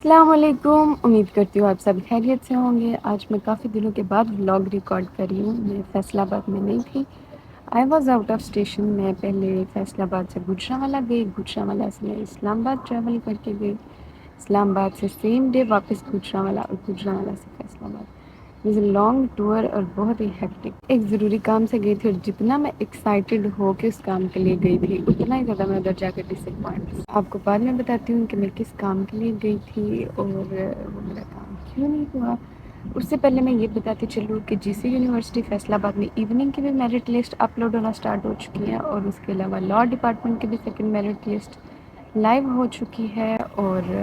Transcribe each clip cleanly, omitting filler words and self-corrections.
السلام علیکم، امید کرتی ہوں آپ سب خیریت سے ہوں گے۔ آج میں کافی دنوں کے بعد ولاگ ریکارڈ کر رہی ہوں۔ میں فیصل آباد میں نہیں تھی، I was out of station. میں پہلے فیصل آباد سے گوجرانوالہ گئی، گوجرانوالہ سے میں اسلام آباد ٹریول کر کے گئی، اسلام آباد سے سیم ڈے واپس گوجرانوالہ اور گوجرانوالہ سے فیصل آباد۔ It was a long tour اور بہت ہی ہیکٹک۔ ایک ضروری کام سے گئی تھی اور جتنا میں ایکسائٹیڈ ہو کے اس کام کے لیے گئی تھی اتنا ہی زیادہ میں ادھر جا کے ڈس اپوائنٹ ہوئی۔ آپ کو بعد میں بتاتی ہوں کہ میں کس کام کے لیے گئی تھی اور وہ میرا کام کیوں نہیں ہوا۔ اس سے پہلے میں یہ بتاتی چلوں کہ جی سی یونیورسٹی فیصل آباد میں ایوننگ کی بھی میرٹ لسٹ اپلوڈ ہونا سٹارٹ ہو چکی ہے، اور اس کے علاوہ لاء ڈپارٹمنٹ کی بھی سیکنڈ میرٹ لسٹ لائیو ہو چکی ہے۔ اور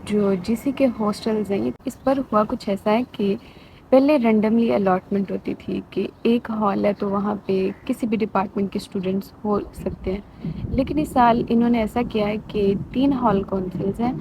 جو جی سی کے ہاسٹلز ہیں اس پر ہوا کچھ ایسا ہے کہ پہلے رینڈملی الاٹمنٹ ہوتی تھی کہ ایک ہال ہے تو وہاں پہ کسی بھی ڈپارٹمنٹ کے اسٹوڈنٹس ہو سکتے ہیں، لیکن اس سال انہوں نے ایسا کیا ہے کہ 3 ہال کونسلز ہیں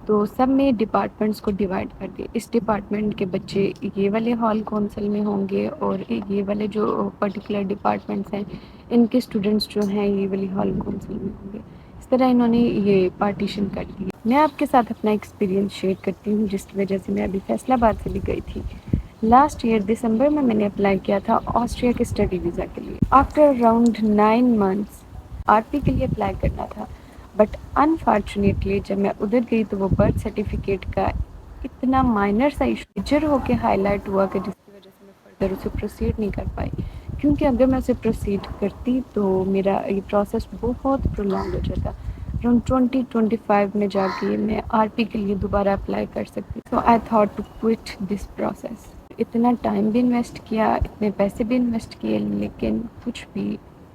تو سب میں ڈپارٹمنٹس کو ڈیوائڈ کر دیا۔ اس ڈپارٹمنٹ کے بچے یہ والے ہال کونسل میں ہوں گے اور یہ والے جو پرٹیکولر ڈپارٹمنٹس ہیں ان کے اسٹوڈنٹس جو ہیں یہ والی ہال کونسل میں ہوں گے۔ اس طرح انہوں نے یہ پارٹیشن کر دی۔ میں آپ کے ساتھ اپنا ایکسپیرینس شیئر کرتی ہوں جس کی وجہ سے میں ابھی فیصل آباد سے بھی گئی تھی۔ لاسٹ ایئر دسمبر میں نے اپلائی کیا تھا آسٹریا کے اسٹڈی ویزا کے لیے۔ After around 9 months R P کے لیے اپلائی کرنا تھا، بٹ انفارچونیٹلی جب میں ادھر گئی تو وہ برتھ سرٹیفکیٹ کا اتنا مائنر سا ایشو میجر ہو کے ہائی لائٹ ہوا کہ جس کی وجہ سے میں فردر اسے پروسیڈ نہیں کر پائی، کیونکہ اگر میں اسے پروسیڈ کرتی تو میرا یہ پروسیس بہت پرولونگ ہو جاتا۔ اراؤنڈ 2025 میں جا کے میں آر پی کے لیے دوبارہ اپلائی کر سکتی۔ So I thought to quit this process. اتنا ٹائم بھی انویسٹ کیا، اتنے پیسے بھی انویسٹ کیے، لیکن کچھ بھی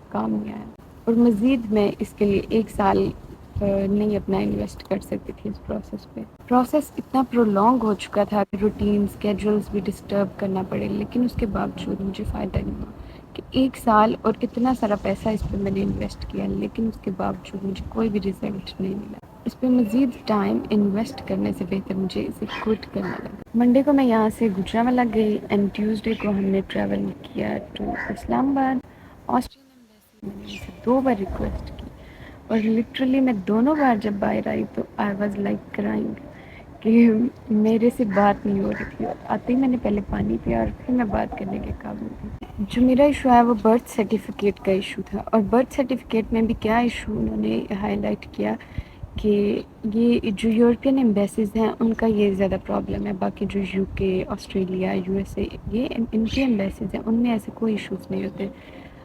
کام نہیں آیا، اور مزید میں اس کے لیے 1 سال نہیں اپنا انویسٹ کر سکتی تھی اس پروسیس پہ۔ پروسیس اتنا پرولونگ ہو چکا تھا کہ روٹین اسکیجولس بھی ڈسٹرب کرنا پڑے، لیکن اس کے باوجود مجھے فائدہ نہیں ہوا کہ 1 سال اور اتنا سارا پیسہ اس پہ میں نے انویسٹ کیا، لیکن اس کے باوجود مجھے کوئی بھی رزلٹ نہیں ملا۔ اس پہ مزید ٹائم انویسٹ کرنے سے بہتر مجھے اسے کوئٹ کرنا لگا۔ منڈے کو میں یہاں سے گوجرانوالہ گئی اینڈ ٹیوزڈے کو ہم نے ٹریول کیا ٹو اسلام آباد۔ آسٹریلین ایمبیسی میں نے ان سے 2 بار ریکویسٹ کی، اور لٹرلی میں دونوں بار جب باہر آئی تو آئی واز لائک کرائنگ کہ میرے سے بات نہیں ہو رہی تھی، اور آتے ہی میں نے پہلے پانی پیا اور پھر میں بات کرنے کے قابل تھی۔ جو میرا ایشو ہے وہ برتھ سرٹیفکیٹ کا ایشو تھا، اور برتھ سرٹیفکیٹ میں بھی کیا ایشو انہوں نے ہائی لائٹ کیا کہ یہ جو یورپین ایمبیسیز ہیں ان کا یہ زیادہ پرابلم ہے، باقی جو یو کے، آسٹریلیا، یو ایس اے یہ ان کی ایمبیسیز ہیں ان میں ایسے کوئی ایشوز نہیں ہوتے۔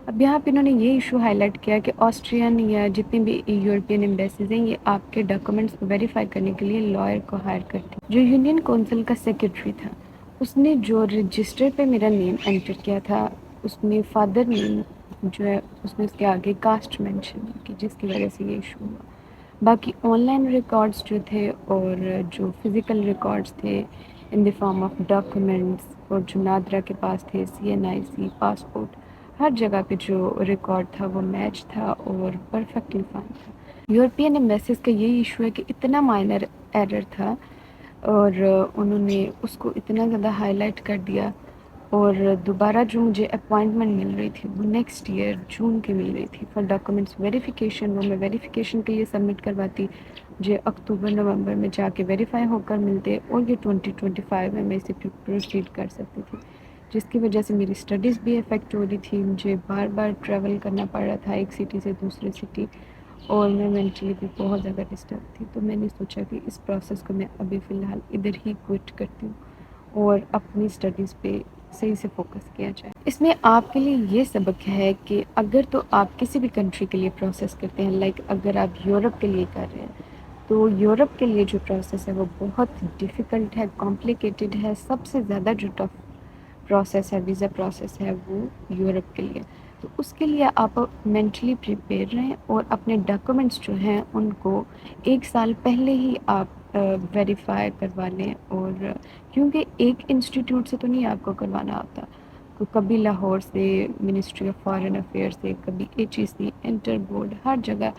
اب یہاں پہ انہوں نے یہ ایشو ہائی لائٹ کیا کہ آسٹرین یا جتنی بھی یورپین ایمبیسیز ہیں یہ آپ کے ڈاکومنٹس کو ویریفائی کرنے کے لیے لائر کو ہائر کرتی ہیں۔ جو یونین کونسل کا سیکرٹری تھا اس نے جو رجسٹر پہ میرا نیم انٹر کیا تھا اس میں فادر نیم جو ہے اس نے اس کے آگے کاسٹ مینشن کی، جس کی وجہ سے یہ ایشو ہوا۔ باقی آن لائن ریکارڈز جو تھے اور جو فزیکل ریکارڈز تھے ان دی فارم آف ڈاکومنٹس، اور جو نادرا کے پاس تھے CNIC، پاسپورٹ، ہر جگہ پہ جو ریکارڈ تھا وہ میچ تھا اور پرفیکٹلی فائن تھا۔ یورپین ایمبیسیز کا یہی ایشو ہے کہ اتنا مائنر ایرر تھا اور انہوں نے اس کو اتنا زیادہ ہائی لائٹ کر دیا، اور دوبارہ جو مجھے اپوائنٹمنٹ مل رہی تھی وہ نیکسٹ ایئر جون کی مل رہی تھی فار ڈاکومنٹس ویریفیکیشن۔ وہ میں ویریفیکیشن کے لیے سبمٹ کرواتی، مجھے اکتوبر نومبر میں جا کے ویریفائی ہو کر ملتے، اور یہ 2025 میں اسے پروسیڈ کر سکتی تھی، جس کی وجہ سے میری اسٹڈیز بھی افیکٹ ہو رہی تھی۔ مجھے بار بار ٹریول کرنا پڑ رہا تھا ایک سٹی سے دوسری سٹی، اور میں مینٹلی بھی بہت زیادہ ڈسٹرب تھی۔ تو میں نے سوچا کہ اس پروسیس کو میں ابھی فی الحال ادھر ہی کوئٹ کرتی ہوں اور اپنی اسٹڈیز پہ صحیح سے فوکس کیا جائے۔ اس میں آپ کے لیے یہ سبق ہے کہ اگر تو آپ کسی بھی کنٹری کے لیے پروسیس کرتے ہیں، لائک اگر آپ یورپ کے لیے کر رہے ہیں تو یورپ کے لیے جو پروسیس ہے وہ بہت ڈیفیکلٹ ہے، کمپلیکیٹڈ ہے۔ سب سے زیادہ جو ٹف پروسیس ہے، ویزا پروسیس ہے، وہ یورپ کے لیے۔ تو اس کے لیے آپ مینٹلی پریپیئر رہیں اور اپنے ڈاکومنٹس جو ہیں ان کو 1 سال پہلے ہی آپ ویریفائی کروا لیں، اور کیونکہ ایک انسٹیٹیوٹ سے تو نہیں آپ کو کروانا ہوتا، کبھی لاہور سے منسٹری آف فارن افیئر سے، کبھی HEC، انٹر بورڈ، ہر جگہ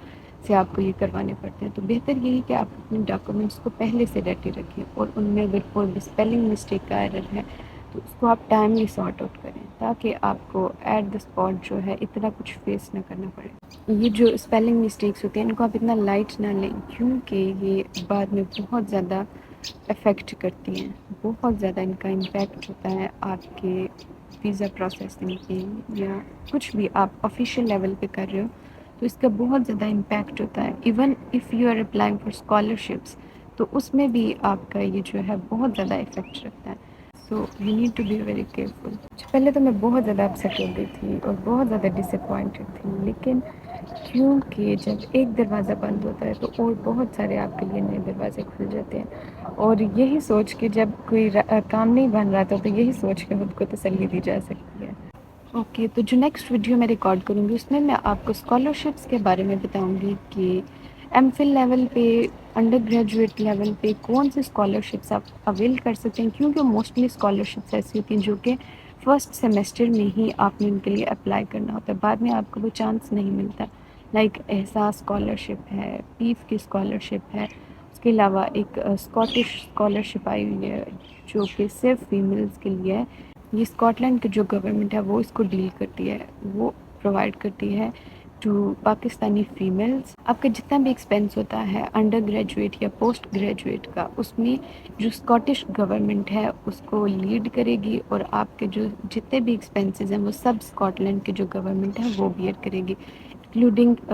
سے آپ کو یہ کروانے پڑتے ہیں۔ تو بہتر یہی کہ آپ اپنے ڈاکومنٹس کو پہلے سے ریڈی رکھیں، اور ان میں اگر کوئی بھی اسپیلنگ مسٹیک کا ایرر ہے تو اس کو آپ ٹائملی سارٹ آؤٹ کریں، تاکہ آپ کو ایٹ دا اسپاٹ جو ہے اتنا کچھ فیس نہ کرنا پڑے۔ یہ جو اسپیلنگ مسٹیکس ہوتی ہیں ان کو آپ اتنا لائٹ نہ لیں، کیونکہ یہ بعد میں بہت زیادہ افیکٹ کرتی ہیں، بہت زیادہ ان کا امپیکٹ ہوتا ہے آپ کے ویزا پروسیسنگ پہ، یا کچھ بھی آپ آفیشیل لیول پہ کر رہے ہو تو اس کا بہت زیادہ امپیکٹ ہوتا ہے. Even if you are applying for scholarships تو اس میں بھی آپ کا یہ جو ہے بہت زیادہ افیکٹ رکھتا ہے. So you need to be very careful. پہلے تو میں بہت زیادہ اپسیٹ ہو گئی تھی اور بہت زیادہ ڈس اپوائنٹڈ تھی، لیکن کیونکہ جب ایک دروازہ بند ہوتا ہے تو اور بہت سارے آپ کے لیے نئے دروازے کھل جاتے ہیں. اور یہی سوچ کے جب کوئی کام نہیں بن رہا تھا تو یہی سوچ کے خود کو تسلی دی جا سکتی ہے. اوکے، تو جو نیکسٹ ویڈیو میں ریکارڈ کروں گی اس میں آپ کو اسکالرشپس کے بارے میں بتاؤں گی کہ ایم فل لیول پہ، انڈر گریجویٹ لیول پہ کون سی اسکالرشپس آپ اویل کر سکتے ہیں، کیونکہ موسٹلی اسکالرشپس ایسی ہوتی ہیں جو کہ فرسٹ سیمسٹر میں ہی آپ نے ان کے لیے اپلائی کرنا ہوتا ہے، بعد میں آپ کو وہ چانس نہیں ملتا. لائک احساس اسکالرشپ ہے، پیف کی اسکالرشپ ہے، اس کے علاوہ ایک اسکاٹش اسکالرشپ آئی ہوئی ہے جو کہ صرف فیمیلز کے لیے ہے. یہ اسکاٹ لینڈ کی جو گورنمنٹ ہے وہ اس کو ڈیل کرتی ہے، وہ پرووائڈ کرتی ہے ٹو پاکستانی فیمیلز. آپ کا جتنا بھی ایکسپینس ہوتا ہے انڈر گریجویٹ یا پوسٹ گریجویٹ کا، اس میں جو اسکاٹش گورنمنٹ ہے اس کو لیڈ کرے گی، اور آپ کے جو جتنے بھی ایکسپینسز ہیں وہ سب اسکاٹ لینڈ کی جو گورنمنٹ ہے وہ بیئر کرے گی، including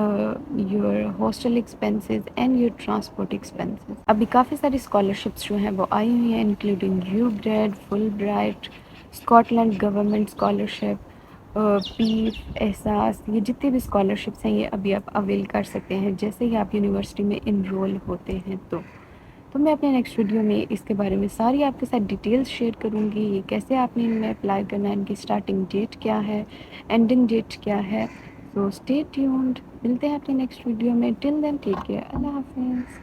your hostel expenses and your transport expenses. ابھی کافی ساری اسکالرشپس جو ہیں وہ آئی ہوئی ہیں، including UGRAD, Fulbright, Scotland government scholarship, PEEF, Ehsaas. یہ جتنے بھی اسکالرشپس ہیں یہ ابھی آپ اویل کر سکتے ہیں جیسے ہی آپ یونیورسٹی میں انرول ہوتے ہیں. تو میں اپنے نیکسٹ ویڈیو میں اس کے بارے میں ساری آپ کے ساتھ ڈیٹیلز شیئر کروں گی، یہ کیسے آپ نے ان میں اپلائی کرنا ہے، ان کی اسٹارٹنگ ڈیٹ کیا ہے، اینڈنگ ڈیٹ کیا ہے. سو اسٹے ٹیونڈ، ملتے ہیں اپنے نیکسٹ ویڈیو میں. ٹل دین ٹیک کیئر، اللہ حافظ.